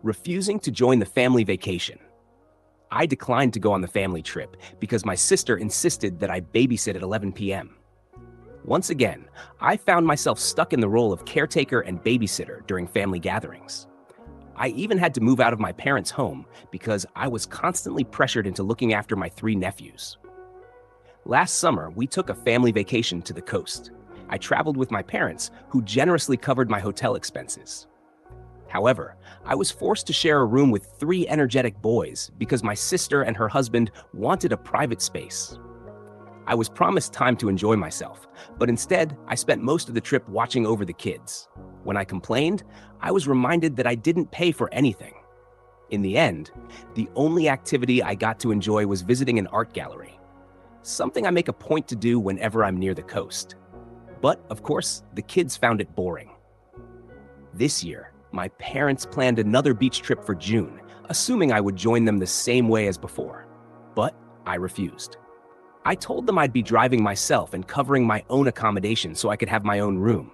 Refusing to join the family vacation. I declined to go on the family trip because my sister insisted that I babysit at 11 p.m. Once again, I found myself stuck in the role of caretaker and babysitter during family gatherings. I even had to move out of my parents' home because I was constantly pressured into looking after my 3 nephews. Last summer, we took a family vacation to the coast. I traveled with my parents, who generously covered my hotel expenses. However, I was forced to share a room with 3 energetic boys because my sister and her husband wanted a private space. I was promised time to enjoy myself, but instead, I spent most of the trip watching over the kids. When I complained, I was reminded that I didn't pay for anything. In the end, the only activity I got to enjoy was visiting an art gallery, something I make a point to do whenever I'm near the coast. But, of course, the kids found it boring. This year, my parents planned another beach trip for June, assuming I would join them the same way as before. But I refused. I told them I'd be driving myself and covering my own accommodation so I could have my own room.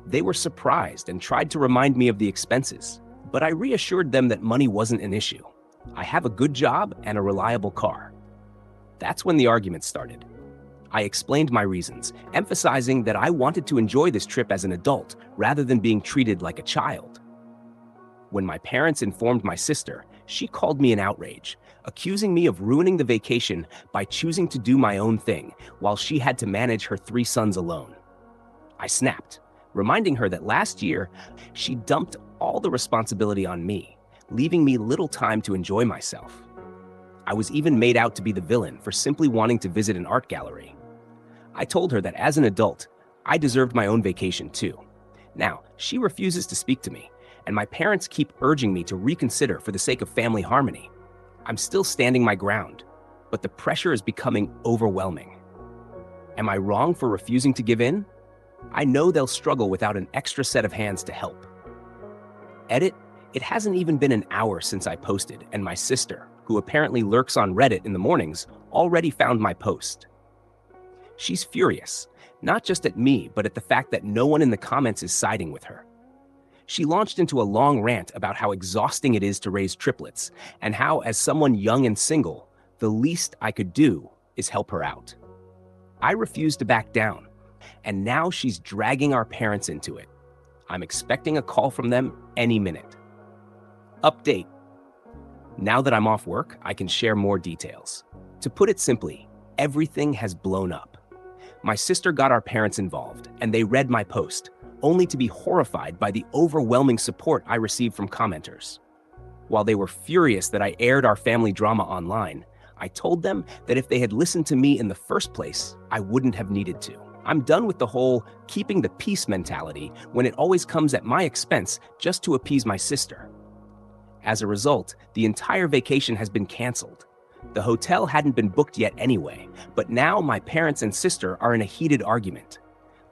They were surprised and tried to remind me of the expenses, but I reassured them that money wasn't an issue. I have a good job and a reliable car. That's when the argument started. I explained my reasons, emphasizing that I wanted to enjoy this trip as an adult rather than being treated like a child. When my parents informed my sister, she called me an outrage, accusing me of ruining the vacation by choosing to do my own thing while she had to manage her 3 sons alone. I snapped, reminding her that last year, she dumped all the responsibility on me, leaving me little time to enjoy myself. I was even made out to be the villain for simply wanting to visit an art gallery. I told her that as an adult, I deserved my own vacation too. Now, she refuses to speak to me, and my parents keep urging me to reconsider for the sake of family harmony. I'm still standing my ground, but the pressure is becoming overwhelming. Am I wrong for refusing to give in? I know they'll struggle without an extra set of hands to help. Edit: it hasn't even been an hour since I posted, and my sister, who apparently lurks on Reddit in the mornings, already found my post. She's furious, not just at me, but at the fact that no one in the comments is siding with her. She launched into a long rant about how exhausting it is to raise triplets, and how, as someone young and single, the least I could do is help her out. I refused to back down, and now she's dragging our parents into it. I'm expecting a call from them any minute. Update. Now that I'm off work, I can share more details. To put it simply, everything has blown up. My sister got our parents involved, and they read my post, only to be horrified by the overwhelming support I received from commenters. While they were furious that I aired our family drama online, I told them that if they had listened to me in the first place, I wouldn't have needed to. I'm done with the whole keeping the peace mentality when it always comes at my expense just to appease my sister. As a result, the entire vacation has been canceled. The hotel hadn't been booked yet anyway, but now my parents and sister are in a heated argument.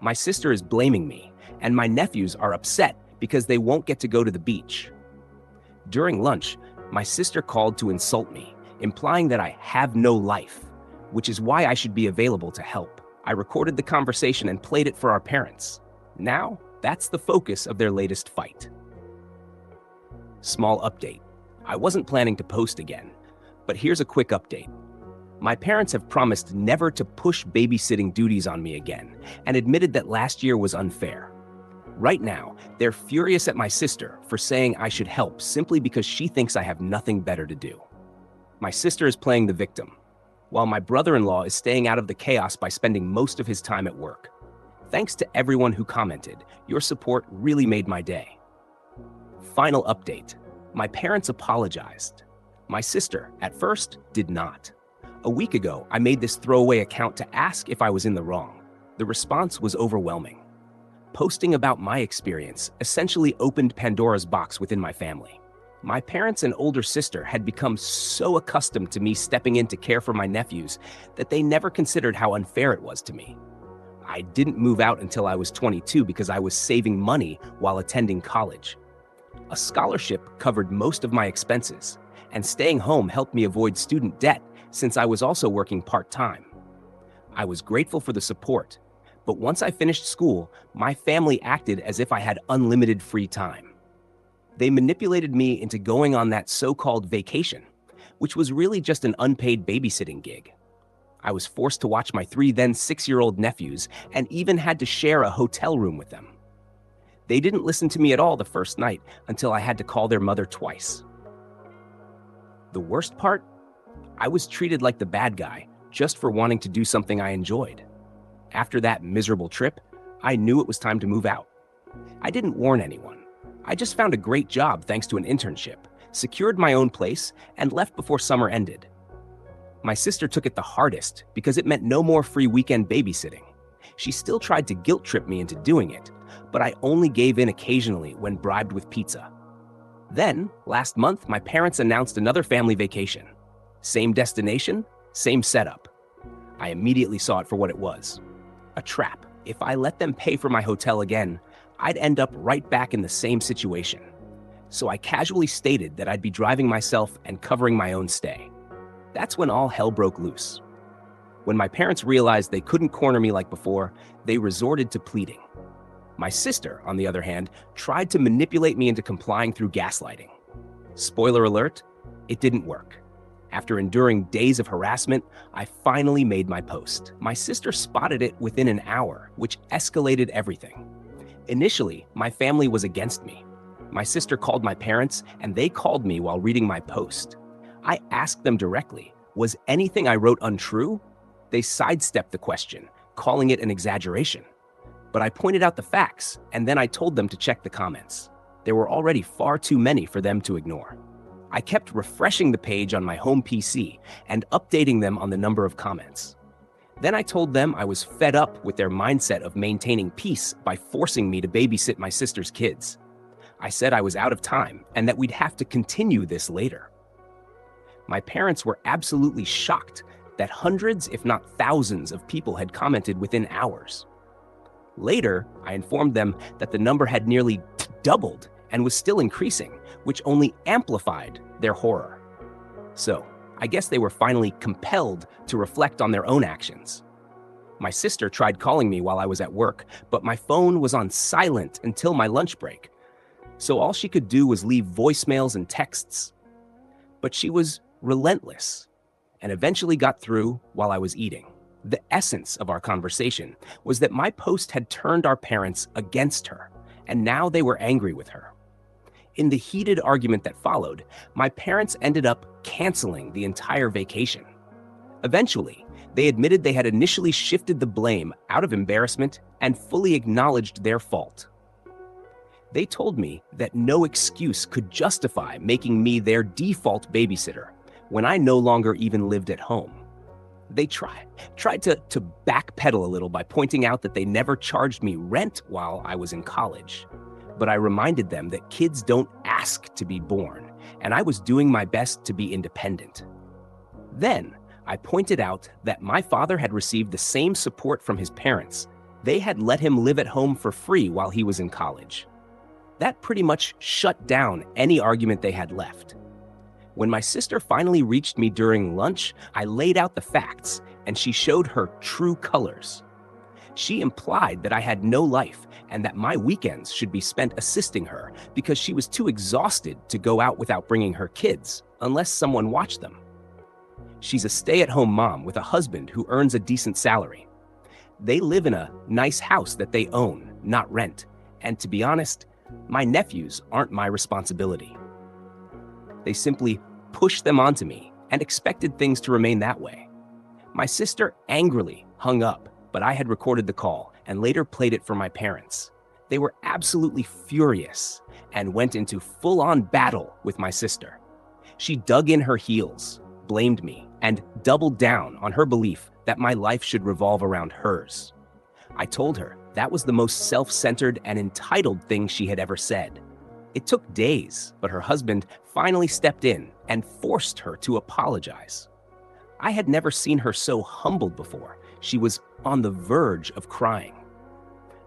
My sister is blaming me, and my nephews are upset because they won't get to go to the beach. During lunch, my sister called to insult me, implying that I have no life, which is why I should be available to help. I recorded the conversation and played it for our parents. Now, that's the focus of their latest fight. Small update. I wasn't planning to post again, but here's a quick update. My parents have promised never to push babysitting duties on me again, and admitted that last year was unfair. Right now, they're furious at my sister for saying I should help simply because she thinks I have nothing better to do. My sister is playing the victim, while my brother-in-law is staying out of the chaos by spending most of his time at work. Thanks to everyone who commented. Your support really made my day. Final update. My parents apologized. My sister, at first, did not. A week ago, I made this throwaway account to ask if I was in the wrong. The response was overwhelming. Posting about my experience essentially opened Pandora's box within my family. My parents and older sister had become so accustomed to me stepping in to care for my nephews that they never considered how unfair it was to me. I didn't move out until I was 22 because I was saving money while attending college. A scholarship covered most of my expenses, and staying home helped me avoid student debt since I was also working part-time. I was grateful for the support, but once I finished school, my family acted as if I had unlimited free time. They manipulated me into going on that so-called vacation, which was really just an unpaid babysitting gig. I was forced to watch my 3 then 6-year-old nephews and even had to share a hotel room with them. They didn't listen to me at all the first night until I had to call their mother twice. The worst part? I was treated like the bad guy just for wanting to do something I enjoyed. After that miserable trip, I knew it was time to move out. I didn't warn anyone. I just found a great job thanks to an internship, secured my own place, and left before summer ended. My sister took it the hardest because it meant no more free weekend babysitting. She still tried to guilt trip me into doing it, but I only gave in occasionally when bribed with pizza. Then, last month, my parents announced another family vacation. Same destination, same setup. I immediately saw it for what it was: a trap. If I let them pay for my hotel again, I'd end up right back in the same situation. So I casually stated that I'd be driving myself and covering my own stay. That's when all hell broke loose. When my parents realized they couldn't corner me like before, they resorted to pleading. My sister, on the other hand, tried to manipulate me into complying through gaslighting. Spoiler alert, it didn't work. After enduring days of harassment, I finally made my post. My sister spotted it within an hour, which escalated everything. Initially, my family was against me. My sister called my parents, and they called me while reading my post. I asked them directly, was anything I wrote untrue? They sidestepped the question, calling it an exaggeration. But I pointed out the facts, and then I told them to check the comments. There were already far too many for them to ignore. I kept refreshing the page on my home PC and updating them on the number of comments. Then I told them I was fed up with their mindset of maintaining peace by forcing me to babysit my sister's kids. I said I was out of time and that we'd have to continue this later. My parents were absolutely shocked that hundreds, if not thousands, of people had commented within hours. Later, I informed them that the number had nearly doubled and was still increasing, which only amplified their horror. So, I guess they were finally compelled to reflect on their own actions. My sister tried calling me while I was at work, but my phone was on silent until my lunch break. So all she could do was leave voicemails and texts. But she was relentless and eventually got through while I was eating. The essence of our conversation was that my post had turned our parents against her, and now they were angry with her. In the heated argument that followed, my parents ended up canceling the entire vacation. Eventually, they admitted they had initially shifted the blame out of embarrassment and fully acknowledged their fault. They told me that no excuse could justify making me their default babysitter when I no longer even lived at home. They tried to backpedal a little by pointing out that they never charged me rent while I was in college. But I reminded them that kids don't ask to be born, and I was doing my best to be independent. Then, I pointed out that my father had received the same support from his parents. They had let him live at home for free while he was in college. That pretty much shut down any argument they had left. When my sister finally reached me during lunch, I laid out the facts, and she showed her true colors. She implied that I had no life and that my weekends should be spent assisting her because she was too exhausted to go out without bringing her kids, unless someone watched them. She's a stay-at-home mom with a husband who earns a decent salary. They live in a nice house that they own, not rent, and to be honest, my nephews aren't my responsibility. They simply pushed them onto me and expected things to remain that way. My sister angrily hung up, but I had recorded the call and later played it for my parents. They were absolutely furious and went into full-on battle with my sister. She dug in her heels, blamed me, and doubled down on her belief that my life should revolve around hers. I told her that was the most self-centered and entitled thing she had ever said. It took days, but her husband finally stepped in and forced her to apologize. I had never seen her so humbled before. She was on the verge of crying.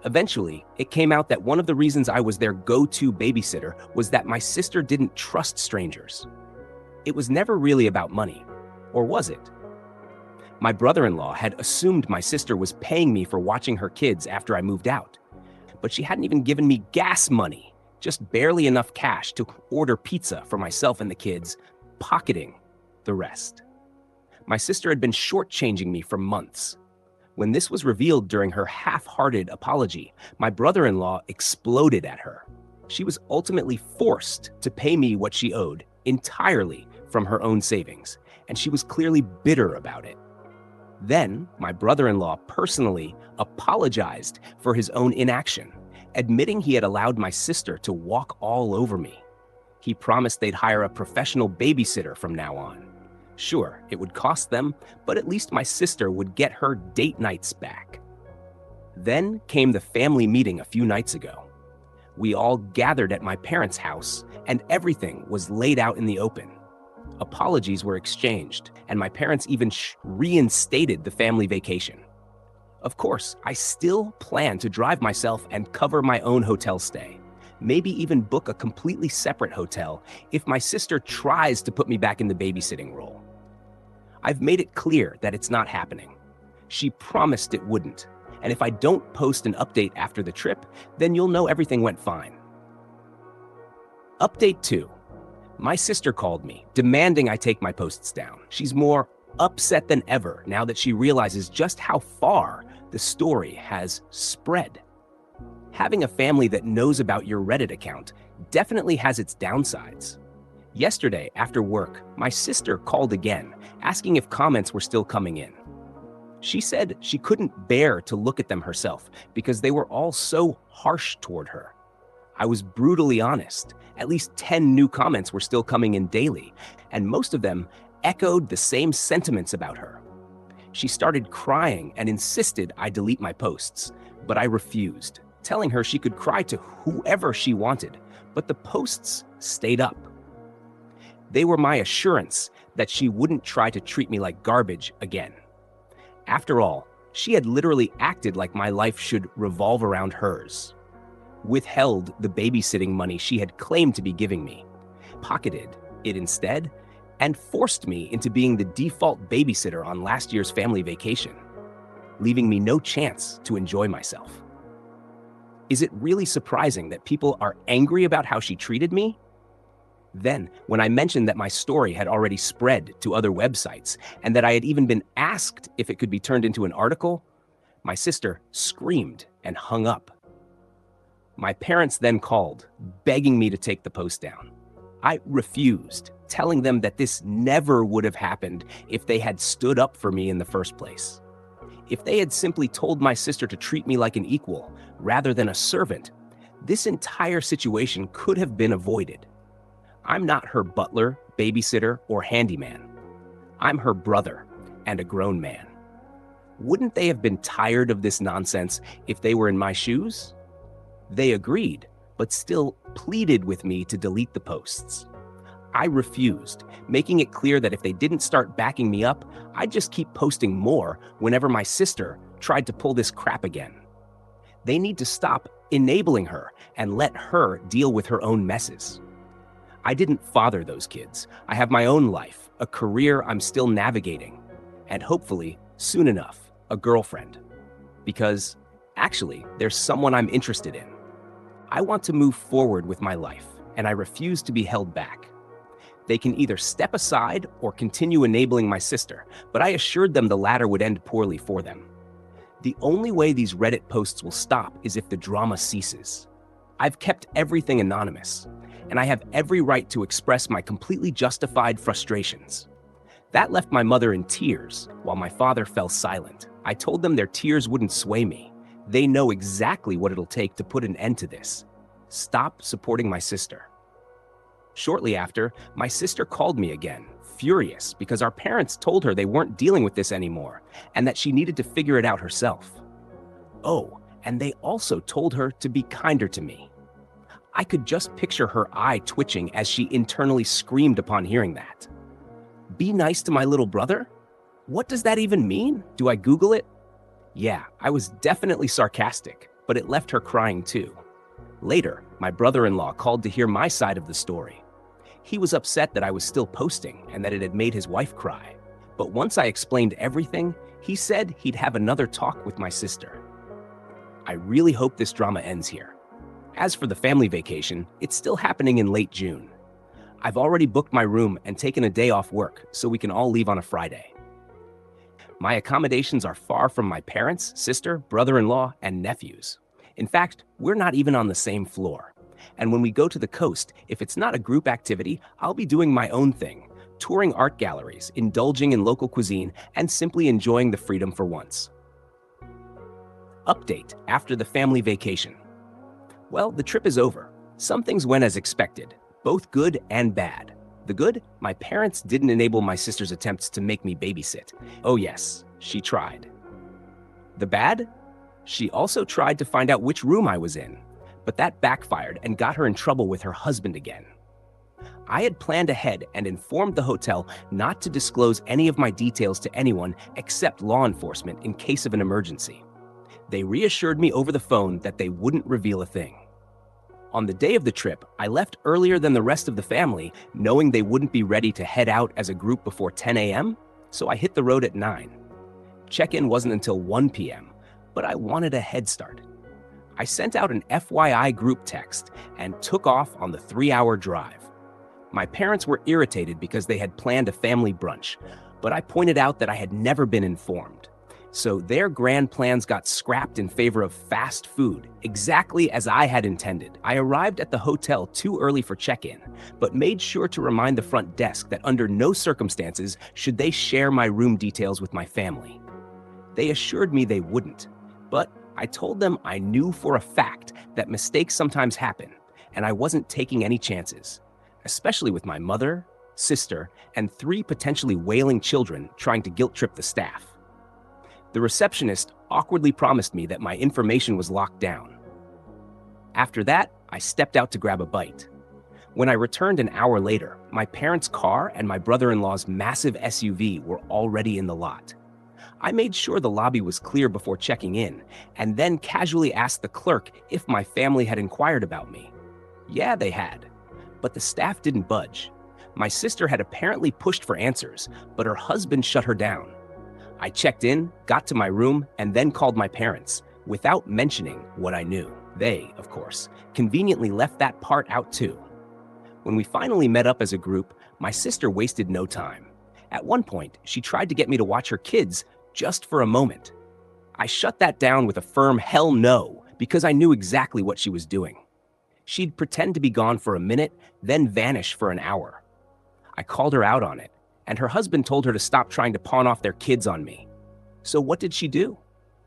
Eventually, it came out that one of the reasons I was their go-to babysitter was that my sister didn't trust strangers. It was never really about money, or was it? My brother-in-law had assumed my sister was paying me for watching her kids after I moved out, but she hadn't even given me gas money, just barely enough cash to order pizza for myself and the kids, pocketing the rest. My sister had been shortchanging me for months. When this was revealed during her half-hearted apology, my brother-in-law exploded at her. She was ultimately forced to pay me what she owed entirely from her own savings, and she was clearly bitter about it. Then, my brother-in-law personally apologized for his own inaction, admitting he had allowed my sister to walk all over me. He promised they'd hire a professional babysitter from now on. Sure, it would cost them, but at least my sister would get her date nights back. Then came the family meeting a few nights ago. We all gathered at my parents' house, and everything was laid out in the open. Apologies were exchanged, and my parents even reinstated the family vacation. Of course, I still plan to drive myself and cover my own hotel stay. Maybe even book a completely separate hotel if my sister tries to put me back in the babysitting role. I've made it clear that it's not happening. She promised it wouldn't, and if I don't post an update after the trip, then you'll know everything went fine. Update 2. My sister called me, demanding I take my posts down. She's more upset than ever now that she realizes just how far the story has spread. Having a family that knows about your Reddit account definitely has its downsides. Yesterday, after work, my sister called again, asking if comments were still coming in. She said she couldn't bear to look at them herself because they were all so harsh toward her. I was brutally honest. At least 10 new comments were still coming in daily, and most of them echoed the same sentiments about her. She started crying and insisted I delete my posts, but I refused, telling her she could cry to whoever she wanted, but the posts stayed up. They were my assurance that she wouldn't try to treat me like garbage again. After all, she had literally acted like my life should revolve around hers. Withheld the babysitting money she had claimed to be giving me, pocketed it instead, and forced me into being the default babysitter on last year's family vacation, leaving me no chance to enjoy myself. Is it really surprising that people are angry about how she treated me? Then, when I mentioned that my story had already spread to other websites and that I had even been asked if it could be turned into an article, my sister screamed and hung up. My parents then called, begging me to take the post down. I refused, telling them that this never would have happened if they had stood up for me in the first place. If they had simply told my sister to treat me like an equal rather than a servant, this entire situation could have been avoided. I'm not her butler, babysitter, or handyman. I'm her brother and a grown man. Wouldn't they have been tired of this nonsense if they were in my shoes? They agreed, but still pleaded with me to delete the posts. I refused, making it clear that if they didn't start backing me up, I'd just keep posting more whenever my sister tried to pull this crap again. They need to stop enabling her and let her deal with her own messes. I didn't father those kids. I have my own life, a career I'm still navigating, and hopefully, soon enough, a girlfriend. Because, actually, there's someone I'm interested in. I want to move forward with my life, and I refuse to be held back. They can either step aside or continue enabling my sister, but I assured them the latter would end poorly for them. The only way these Reddit posts will stop is if the drama ceases. I've kept everything anonymous, and I have every right to express my completely justified frustrations. That left my mother in tears, while my father fell silent. I told them their tears wouldn't sway me. They know exactly what it'll take to put an end to this. Stop supporting my sister. Shortly after, my sister called me again, furious because our parents told her they weren't dealing with this anymore and that she needed to figure it out herself. Oh, and they also told her to be kinder to me. I could just picture her eye twitching as she internally screamed upon hearing that. Be nice to my little brother? What does that even mean? Do I Google it? Yeah, I was definitely sarcastic, but it left her crying too. Later, my brother-in-law called to hear my side of the story. He was upset that I was still posting and that it had made his wife cry. But once I explained everything, he said he'd have another talk with my sister. I really hope this drama ends here. As for the family vacation, it's still happening in late June. I've already booked my room and taken a day off work so we can all leave on a Friday. My accommodations are far from my parents, sister, brother-in-law, and nephews. In fact, we're not even on the same floor. And when we go to the coast, if it's not a group activity, I'll be doing my own thing, touring art galleries, indulging in local cuisine, and simply enjoying the freedom for once. Update after the family vacation. Well, the trip is over. Some things went as expected, both good and bad. The good, my parents didn't enable my sister's attempts to make me babysit. Oh yes, she tried. The bad? She also tried to find out which room I was in, but that backfired and got her in trouble with her husband again. I had planned ahead and informed the hotel not to disclose any of my details to anyone except law enforcement in case of an emergency. They reassured me over the phone that they wouldn't reveal a thing. On the day of the trip, I left earlier than the rest of the family, knowing they wouldn't be ready to head out as a group before 10 a.m., so I hit the road at 9. Check-in wasn't until 1 p.m., but I wanted a head start. I sent out an FYI group text and took off on the 3-hour drive. My parents were irritated because they had planned a family brunch, but I pointed out that I had never been informed. So their grand plans got scrapped in favor of fast food, exactly as I had intended. I arrived at the hotel too early for check-in, but made sure to remind the front desk that under no circumstances should they share my room details with my family. They assured me they wouldn't, but I told them I knew for a fact that mistakes sometimes happen, and I wasn't taking any chances, especially with my mother, sister, and 3 potentially wailing children trying to guilt-trip the staff. The receptionist awkwardly promised me that my information was locked down. After that, I stepped out to grab a bite. When I returned an hour later, my parents' car and my brother-in-law's massive SUV were already in the lot. I made sure the lobby was clear before checking in, and then casually asked the clerk if my family had inquired about me. Yeah, they had, but the staff didn't budge. My sister had apparently pushed for answers, but her husband shut her down. I checked in, got to my room, and then called my parents, without mentioning what I knew. They, of course, conveniently left that part out too. When we finally met up as a group, my sister wasted no time. At one point, she tried to get me to watch her kids just for a moment. I shut that down with a firm hell no, because I knew exactly what she was doing. She'd pretend to be gone for a minute, then vanish for an hour. I called her out on it, and her husband told her to stop trying to pawn off their kids on me. So what did she do?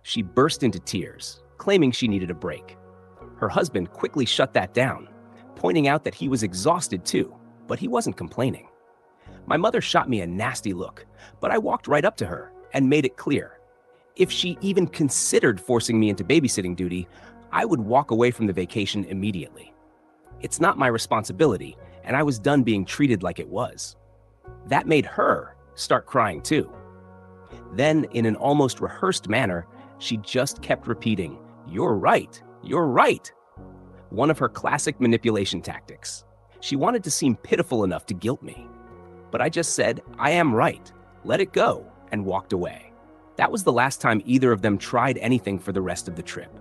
She burst into tears, claiming she needed a break. Her husband quickly shut that down, pointing out that he was exhausted too, but he wasn't complaining. My mother shot me a nasty look, but I walked right up to her and made it clear. If she even considered forcing me into babysitting duty, I would walk away from the vacation immediately. It's not my responsibility, and I was done being treated like it was. That made her start crying too. Then, in an almost rehearsed manner, she just kept repeating, "You're right, you're right." One of her classic manipulation tactics. She wanted to seem pitiful enough to guilt me. But I just said, "I am right, let it go," and walked away. That was the last time either of them tried anything for the rest of the trip.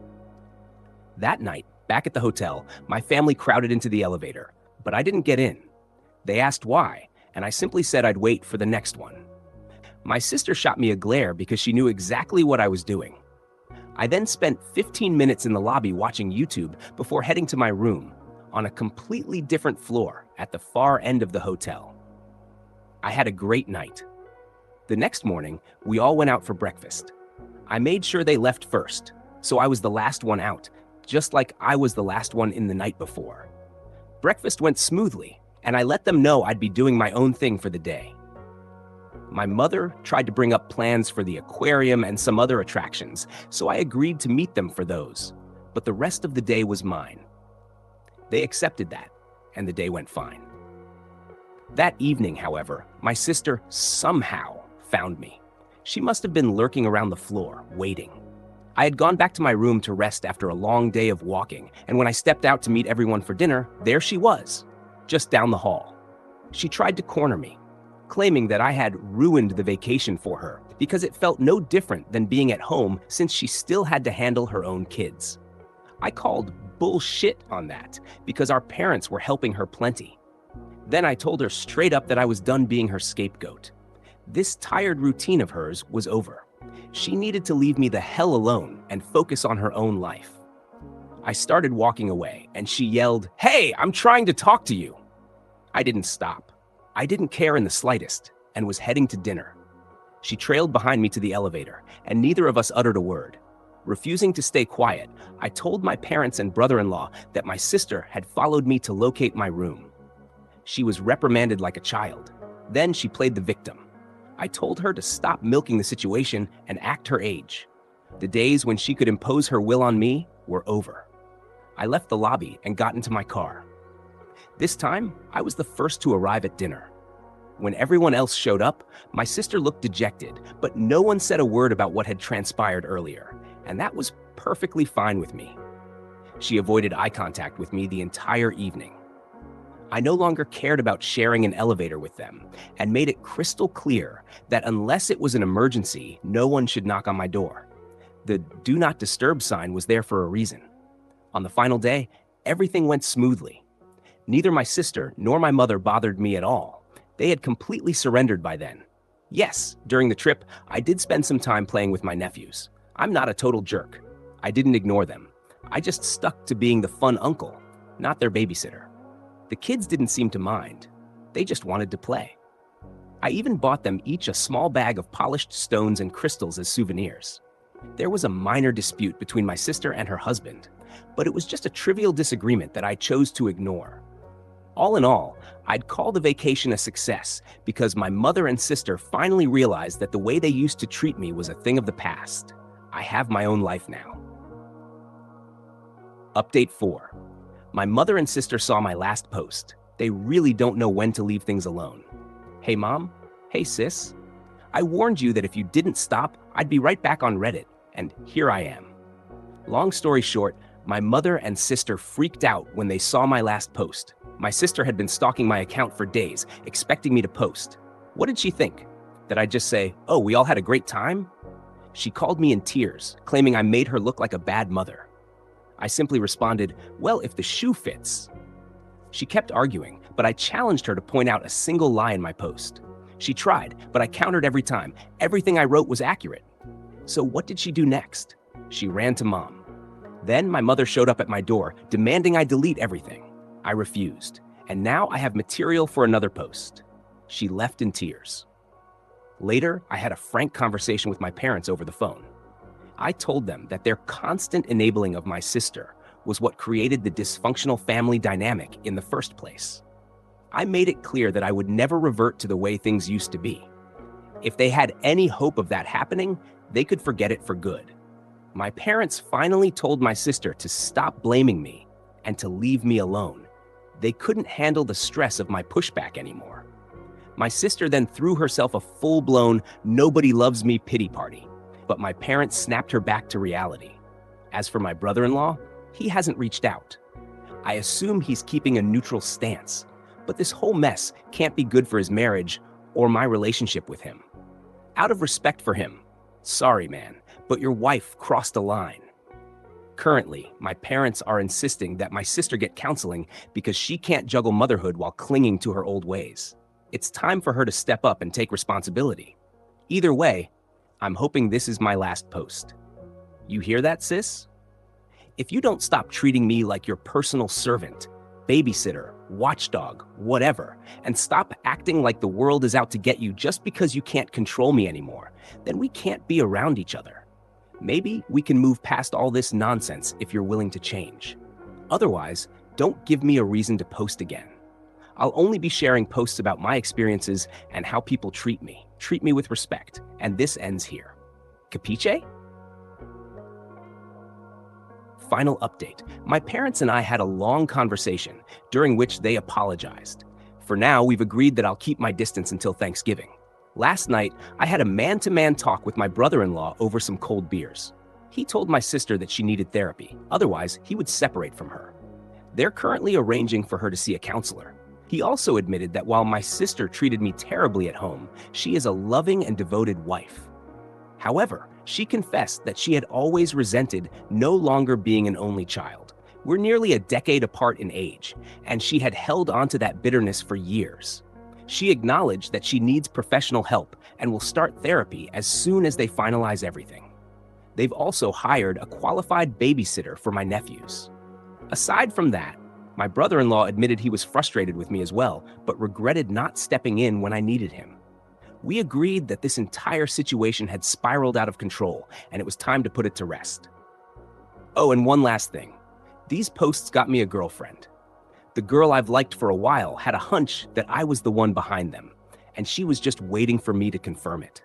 That night, back at the hotel, my family crowded into the elevator, but I didn't get in. They asked why, and I simply said I'd wait for the next one. My sister shot me a glare because she knew exactly what I was doing. I then spent 15 minutes in the lobby watching YouTube before heading to my room, on a completely different floor at the far end of the hotel. I had a great night. The next morning, we all went out for breakfast. I made sure they left first, so I was the last one out, just like I was the last one in the night before. Breakfast went smoothly, and I let them know I'd be doing my own thing for the day. My mother tried to bring up plans for the aquarium and some other attractions, so I agreed to meet them for those, but the rest of the day was mine. They accepted that, and the day went fine. That evening, however, my sister somehow found me. She must have been lurking around the floor, waiting. I had gone back to my room to rest after a long day of walking, and when I stepped out to meet everyone for dinner, there she was, just down the hall. She tried to corner me, claiming that I had ruined the vacation for her because it felt no different than being at home since she still had to handle her own kids. I called bullshit on that because our parents were helping her plenty. Then I told her straight up that I was done being her scapegoat. This tired routine of hers was over. She needed to leave me the hell alone and focus on her own life. I started walking away, and she yelled, "Hey, I'm trying to talk to you." I didn't stop. I didn't care in the slightest and was heading to dinner. She trailed behind me to the elevator, and neither of us uttered a word. Refusing to stay quiet, I told my parents and brother-in-law that my sister had followed me to locate my room. She was reprimanded like a child. Then she played the victim. I told her to stop milking the situation and act her age. The days when she could impose her will on me were over. I left the lobby and got into my car. This time, I was the first to arrive at dinner. When everyone else showed up, my sister looked dejected, but no one said a word about what had transpired earlier, and that was perfectly fine with me. She avoided eye contact with me the entire evening. I no longer cared about sharing an elevator with them and made it crystal clear that unless it was an emergency, no one should knock on my door. The "Do Not Disturb" sign was there for a reason. On the final day, everything went smoothly. Neither my sister nor my mother bothered me at all. They had completely surrendered by then. Yes, during the trip, I did spend some time playing with my nephews. I'm not a total jerk. I didn't ignore them. I just stuck to being the fun uncle, not their babysitter. The kids didn't seem to mind. They just wanted to play. I even bought them each a small bag of polished stones and crystals as souvenirs. There was a minor dispute between my sister and her husband, but it was just a trivial disagreement that I chose to ignore. All in all, I'd call the vacation a success because my mother and sister finally realized that the way they used to treat me was a thing of the past. I have my own life now. Update 4. My mother and sister saw my last post. They really don't know when to leave things alone. Hey mom, hey sis. I warned you that if you didn't stop, I'd be right back on Reddit, and here I am. Long story short, my mother and sister freaked out when they saw my last post. My sister had been stalking my account for days, expecting me to post. What did she think? That I'd just say, "Oh, we all had a great time?" She called me in tears, claiming I made her look like a bad mother. I simply responded, "Well, if the shoe fits." She kept arguing, but I challenged her to point out a single lie in my post. She tried, but I countered every time. Everything I wrote was accurate. So what did she do next? She ran to mom. Then my mother showed up at my door, demanding I delete everything. I refused, and now I have material for another post. She left in tears. Later, I had a frank conversation with my parents over the phone. I told them that their constant enabling of my sister was what created the dysfunctional family dynamic in the first place. I made it clear that I would never revert to the way things used to be. If they had any hope of that happening, they could forget it for good. My parents finally told my sister to stop blaming me and to leave me alone. They couldn't handle the stress of my pushback anymore. My sister then threw herself a full-blown "nobody loves me" pity party, but my parents snapped her back to reality. As for my brother-in-law, he hasn't reached out. I assume he's keeping a neutral stance, but this whole mess can't be good for his marriage or my relationship with him. Out of respect for him, sorry man, but your wife crossed a line. Currently, my parents are insisting that my sister get counseling because she can't juggle motherhood while clinging to her old ways. It's time for her to step up and take responsibility. Either way, I'm hoping this is my last post. You hear that, sis? If you don't stop treating me like your personal servant, babysitter, watchdog, whatever, and stop acting like the world is out to get you just because you can't control me anymore, then we can't be around each other. Maybe we can move past all this nonsense if you're willing to change. Otherwise, don't give me a reason to post again. I'll only be sharing posts about my experiences and how people treat me. Treat me with respect, and this ends here. Capiche? Final update. My parents and I had a long conversation, during which they apologized. For now, we've agreed that I'll keep my distance until Thanksgiving. Last night, I had a man-to-man talk with my brother-in-law over some cold beers. He told my sister that she needed therapy, otherwise he would separate from her. They're currently arranging for her to see a counselor. He also admitted that while my sister treated me terribly at home, she is a loving and devoted wife. However, she confessed that she had always resented no longer being an only child, We're nearly a decade apart in age, and she had held onto that bitterness for years. She acknowledged that she needs professional help and will start therapy as soon as they finalize everything. They've also hired a qualified babysitter for my nephews. Aside from that, my brother-in-law admitted he was frustrated with me as well, but regretted not stepping in when I needed him. We agreed that this entire situation had spiraled out of control, and it was time to put it to rest. Oh, and one last thing. These posts got me a girlfriend. The girl I've liked for a while had a hunch that I was the one behind them, and she was just waiting for me to confirm it.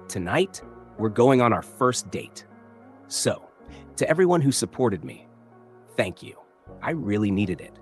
Tonight, we're going on our first date. So, to everyone who supported me, thank you. I really needed it.